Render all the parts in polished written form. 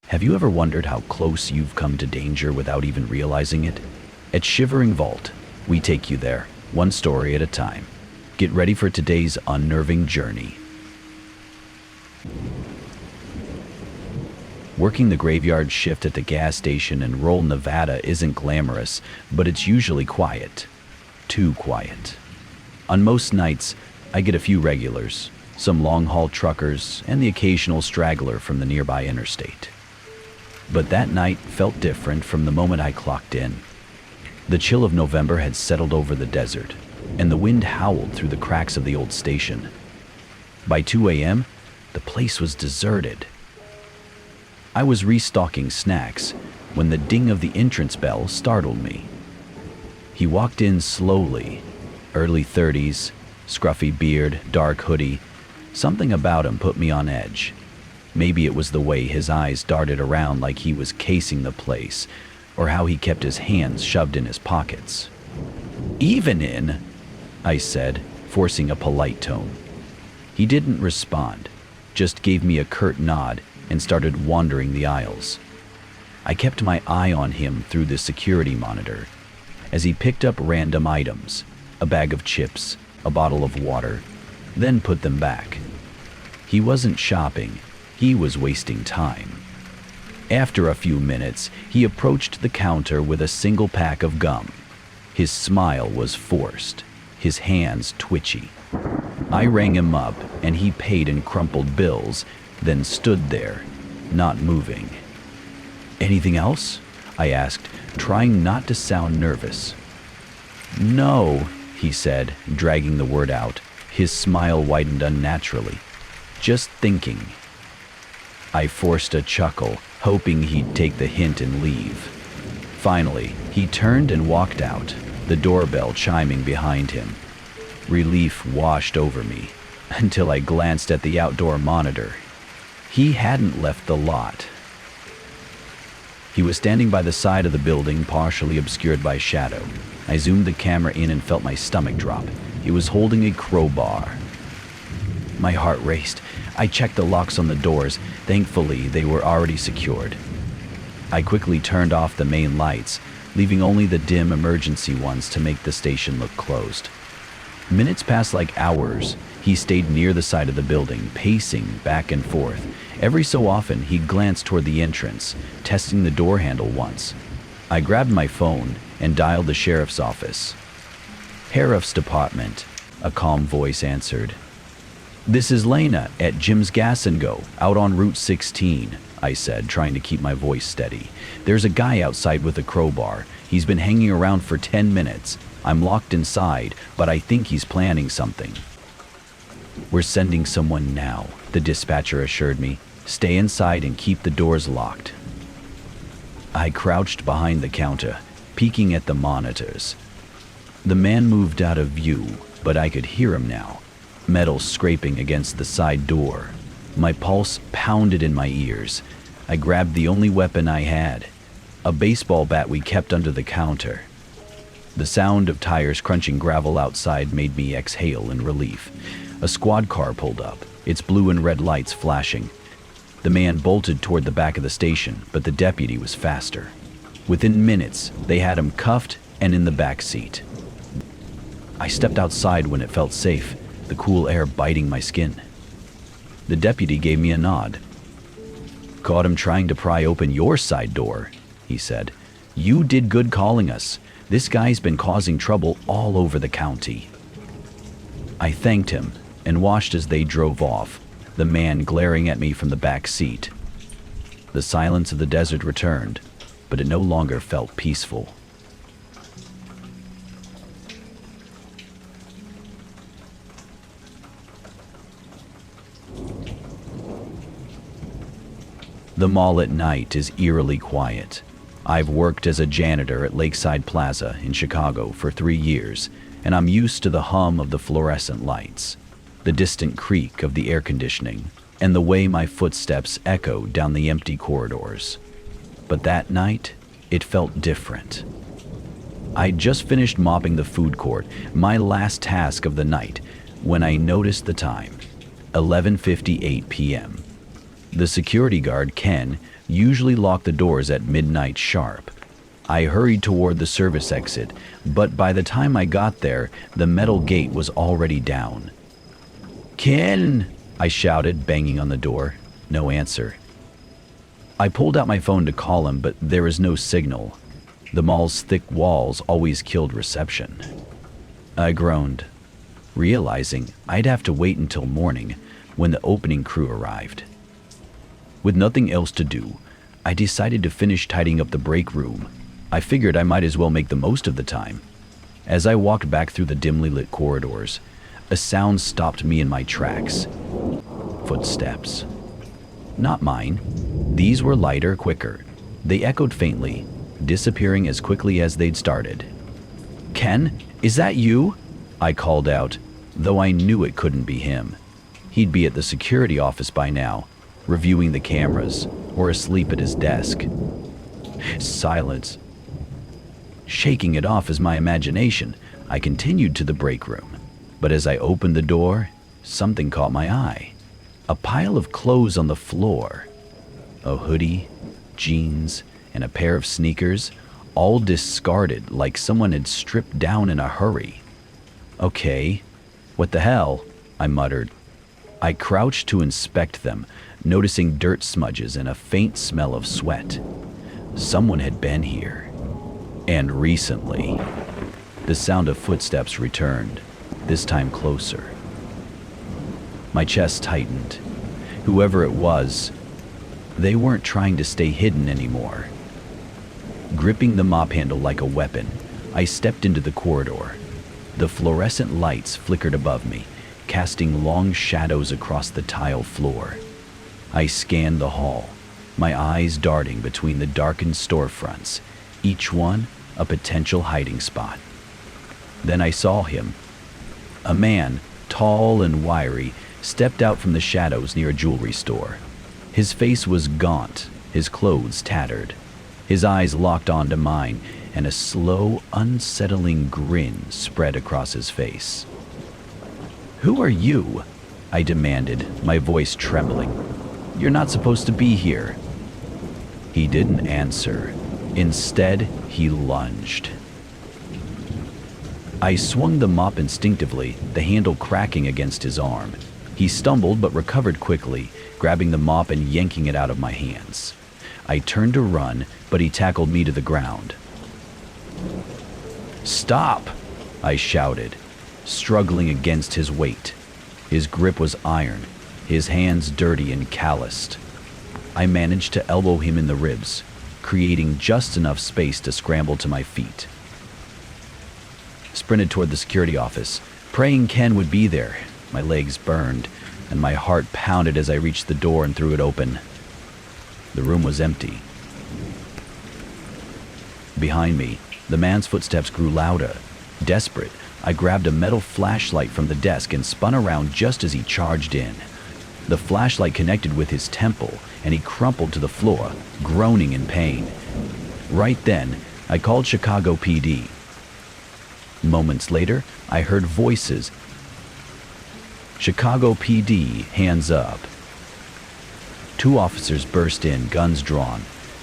Have you ever wondered how close you've come to danger without even realizing it? At Shivering Vault, we take you there, one story at a time. Get ready for today's unnerving journey. Working the graveyard shift at the gas station in rural Nevada isn't glamorous, but it's usually quiet. Too quiet. On most nights, I get a few regulars, some long-haul truckers, and the occasional straggler from the nearby interstate. But that night felt different from the moment I clocked in. The chill of November had settled over the desert, and the wind howled through the cracks of the old station. By 2 a.m., the place was deserted. I was restocking snacks when the ding of the entrance bell startled me. He walked in slowly, early 30s, scruffy beard, dark hoodie. Something about him put me on edge. Maybe it was the way his eyes darted around like he was casing the place, or how he kept his hands shoved in his pockets. "Evening," I said, forcing a polite tone. He didn't respond, just gave me a curt nod and started wandering the aisles. I kept my eye on him through the security monitor as he picked up random items, a bag of chips, a bottle of water, then put them back. He wasn't shopping, he was wasting time. After a few minutes, he approached the counter with a single pack of gum. His smile was forced, his hands twitchy. I rang him up and he paid in crumpled bills, then stood there, not moving. "Anything else?" I asked, trying not to sound nervous. "No," he said, dragging the word out. His smile widened unnaturally. "Just thinking." I forced a chuckle, hoping he'd take the hint and leave. Finally, he turned and walked out, the doorbell chiming behind him. Relief washed over me, until I glanced at the outdoor monitor. He hadn't left the lot. He was standing by the side of the building, partially obscured by shadow. I zoomed the camera in and felt my stomach drop. He was holding a crowbar. My heart raced. I checked the locks on the doors. Thankfully, they were already secured. I quickly turned off the main lights, leaving only the dim emergency ones to make the station look closed. Minutes passed like hours. He stayed near the side of the building, pacing back and forth. Every so often, he glanced toward the entrance, testing the door handle once. I grabbed my phone and dialed the sheriff's office. "Sheriff's Department," a calm voice answered. "This is Lena at Jim's Gas and Go, out on Route 16, I said, trying to keep my voice steady. "There's a guy outside with a crowbar. He's been hanging around for 10 minutes. I'm locked inside, but I think he's planning something." "We're sending someone now," the dispatcher assured me. "Stay inside and keep the doors locked." I crouched behind the counter, peeking at the monitors. The man moved out of view, but I could hear him now, metal scraping against the side door. My pulse pounded in my ears. I grabbed the only weapon I had, a baseball bat we kept under the counter. The sound of tires crunching gravel outside made me exhale in relief. A squad car pulled up, its blue and red lights flashing. The man bolted toward the back of the station, but the deputy was faster. Within minutes, they had him cuffed and in the back seat. I stepped outside when it felt safe, the cool air biting my skin. The deputy gave me a nod. "Caught him trying to pry open your side door," he said. "You did good calling us. This guy's been causing trouble all over the county." I thanked him and watched as they drove off, the man glaring at me from the back seat. The silence of the desert returned, but it no longer felt peaceful. The mall at night is eerily quiet. I've worked as a janitor at Lakeside Plaza in Chicago for 3 years, and I'm used to the hum of the fluorescent lights, the distant creak of the air conditioning, and the way my footsteps echo down the empty corridors. But that night, it felt different. I'd just finished mopping the food court, my last task of the night, when I noticed the time, 11:58 p.m. The security guard, Ken, usually lock the doors at midnight sharp. I hurried toward the service exit, but by the time I got there, the metal gate was already down. "Ken!" I shouted, banging on the door. No answer. I pulled out my phone to call him, but there was no signal. The mall's thick walls always killed reception. I groaned, realizing I'd have to wait until morning when the opening crew arrived. With nothing else to do, I decided to finish tidying up the break room. I figured I might as well make the most of the time. As I walked back through the dimly lit corridors, a sound stopped me in my tracks. Footsteps. Not mine. These were lighter, quicker. They echoed faintly, disappearing as quickly as they'd started. "Ken, is that you?" I called out, though I knew it couldn't be him. He'd be at the security office by now, reviewing the cameras, or asleep at his desk. Silence. Shaking it off as my imagination, I continued to the break room. But as I opened the door, something caught my eye. A pile of clothes on the floor. A hoodie, jeans, and a pair of sneakers, all discarded like someone had stripped down in a hurry. "Okay, what the hell?" I muttered. I crouched to inspect them, noticing dirt smudges and a faint smell of sweat. Someone had been here. And recently. The sound of footsteps returned, this time closer. My chest tightened. Whoever it was, they weren't trying to stay hidden anymore. Gripping the mop handle like a weapon, I stepped into the corridor. The fluorescent lights flickered above me, casting long shadows across the tile floor. I scanned the hall, my eyes darting between the darkened storefronts, each one a potential hiding spot. Then I saw him. A man, tall and wiry, stepped out from the shadows near a jewelry store. His face was gaunt, his clothes tattered. His eyes locked onto mine, and a slow, unsettling grin spread across his face. "Who are you?" I demanded, my voice trembling. "You're not supposed to be here." He didn't answer. Instead, he lunged. I swung the mop instinctively, the handle cracking against his arm. He stumbled but recovered quickly, grabbing the mop and yanking it out of my hands. I turned to run, but he tackled me to the ground. "Stop!" I shouted, struggling against his weight. His grip was iron, his hands dirty and calloused. I managed to elbow him in the ribs, creating just enough space to scramble to my feet. Sprinted toward the security office, praying Ken would be there. My legs burned, and my heart pounded as I reached the door and threw it open. The room was empty. Behind me, the man's footsteps grew louder. Desperate, I grabbed a metal flashlight from the desk and spun around just as he charged in. The flashlight connected with his temple, and he crumpled to the floor, groaning in pain. Right then, I called Chicago PD. Moments later, I heard voices. "Chicago PD, hands up." Two officers burst in, guns drawn.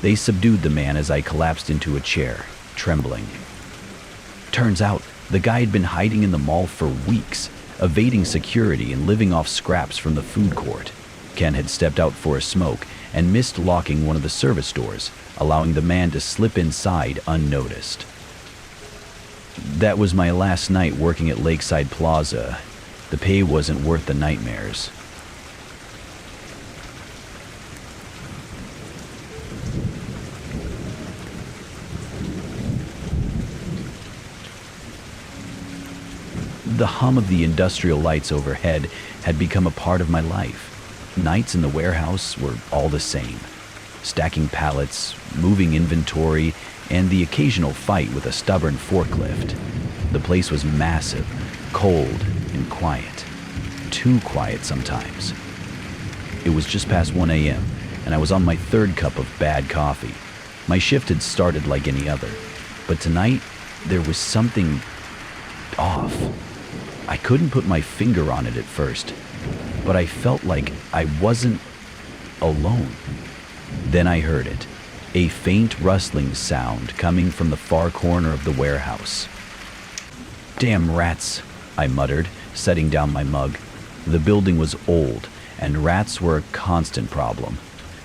They subdued the man as I collapsed into a chair, trembling. Turns out, the guy had been hiding in the mall for weeks, evading security and living off scraps from the food court. Ken had stepped out for a smoke and missed locking one of the service doors, allowing the man to slip inside unnoticed. That was my last night working at Lakeside Plaza. The pay wasn't worth the nightmares. The hum of the industrial lights overhead had become a part of my life. Nights in the warehouse were all the same. Stacking pallets, moving inventory, and the occasional fight with a stubborn forklift. The place was massive, cold, and quiet. Too quiet sometimes. It was just past 1 a.m., and I was on my third cup of bad coffee. My shift had started like any other, but tonight there was something off. I couldn't put my finger on it at first, but I felt like I wasn't alone. Then I heard it, a faint rustling sound coming from the far corner of the warehouse. "Damn rats," I muttered, setting down my mug. The building was old, and rats were a constant problem.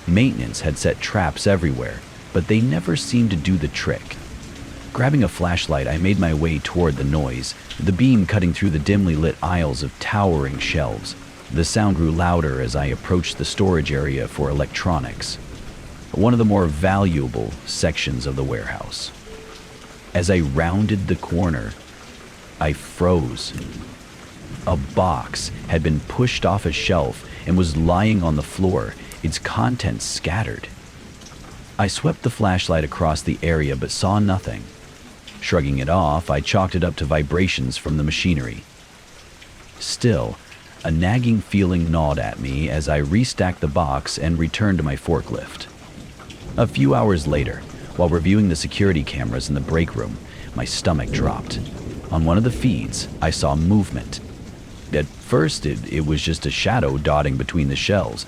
Maintenance had set traps everywhere, but they never seemed to do the trick. Grabbing a flashlight, I made my way toward the noise, the beam cutting through the dimly lit aisles of towering shelves. The sound grew louder as I approached the storage area for electronics, one of the more valuable sections of the warehouse. As I rounded the corner, I froze. A box had been pushed off a shelf and was lying on the floor, its contents scattered. I swept the flashlight across the area but saw nothing. Shrugging it off, I chalked it up to vibrations from the machinery. Still, a nagging feeling gnawed at me as I restacked the box and returned to my forklift. A few hours later, while reviewing the security cameras in the break room, my stomach dropped. On one of the feeds, I saw movement. At first, it was just a shadow dotting between the shelves,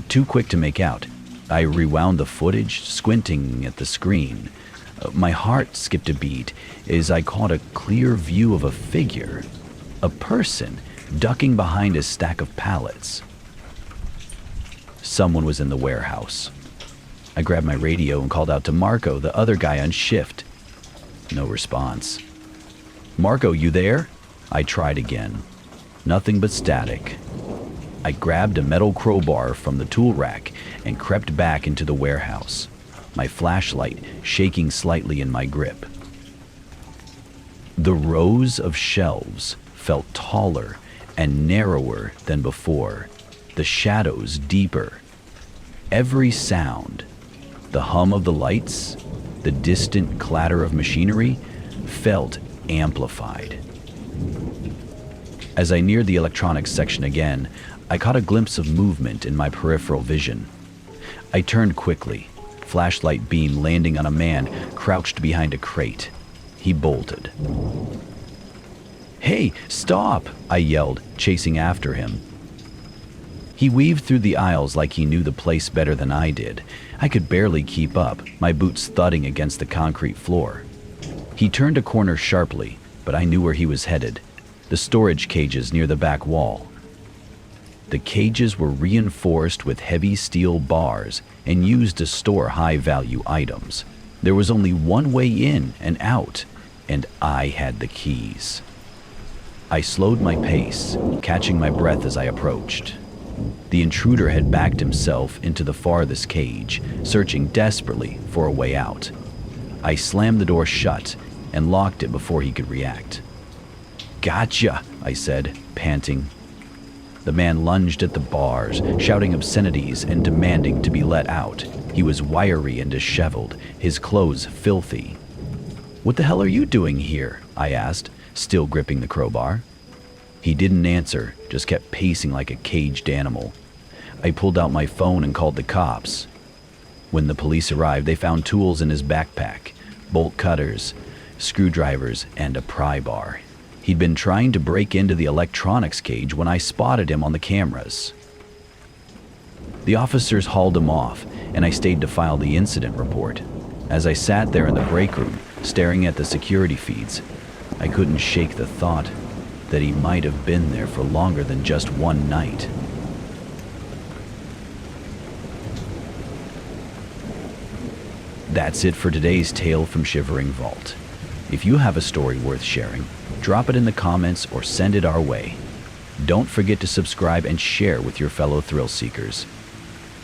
too quick to make out. I rewound the footage, squinting at the screen. My heart skipped a beat as I caught a clear view of a figure, a person ducking behind a stack of pallets. Someone was in the warehouse. I grabbed my radio and called out to Marco, the other guy on shift. No response. "Marco, you there?" I tried again. Nothing but static. I grabbed a metal crowbar from the tool rack and crept back into the warehouse, my flashlight shaking slightly in my grip. The rows of shelves felt taller and narrower than before, the shadows deeper. Every sound, the hum of the lights, the distant clatter of machinery, felt amplified. As I neared the electronics section again, I caught a glimpse of movement in my peripheral vision. I turned quickly, flashlight beam landing on a man crouched behind a crate. He bolted. "Hey, stop!" I yelled, chasing after him. He weaved through the aisles like he knew the place better than I did. I could barely keep up, my boots thudding against the concrete floor. He turned a corner sharply, but I knew where he was headed. The storage cages near the back wall. The cages were reinforced with heavy steel bars and used to store high-value items. There was only one way in and out, and I had the keys. I slowed my pace, catching my breath as I approached. The intruder had backed himself into the farthest cage, searching desperately for a way out. I slammed the door shut and locked it before he could react. "Gotcha," I said, panting. The man lunged at the bars, shouting obscenities and demanding to be let out. He was wiry and disheveled, his clothes filthy. "What the hell are you doing here?" I asked, still gripping the crowbar. He didn't answer, just kept pacing like a caged animal. I pulled out my phone and called the cops. When the police arrived, they found tools in his backpack, bolt cutters, screwdrivers, and a pry bar. He'd been trying to break into the electronics cage when I spotted him on the cameras. The officers hauled him off, and I stayed to file the incident report. As I sat there in the break room, staring at the security feeds, I couldn't shake the thought that he might have been there for longer than just one night. That's it for today's tale from Shivering Vault. If you have a story worth sharing, drop it in the comments or send it our way. Don't forget to subscribe and share with your fellow thrill seekers.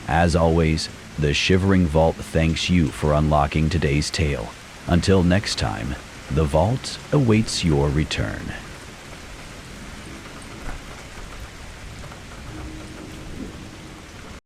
As always, the Shivering Vault thanks you for unlocking today's tale. Until next time, the vault awaits your return.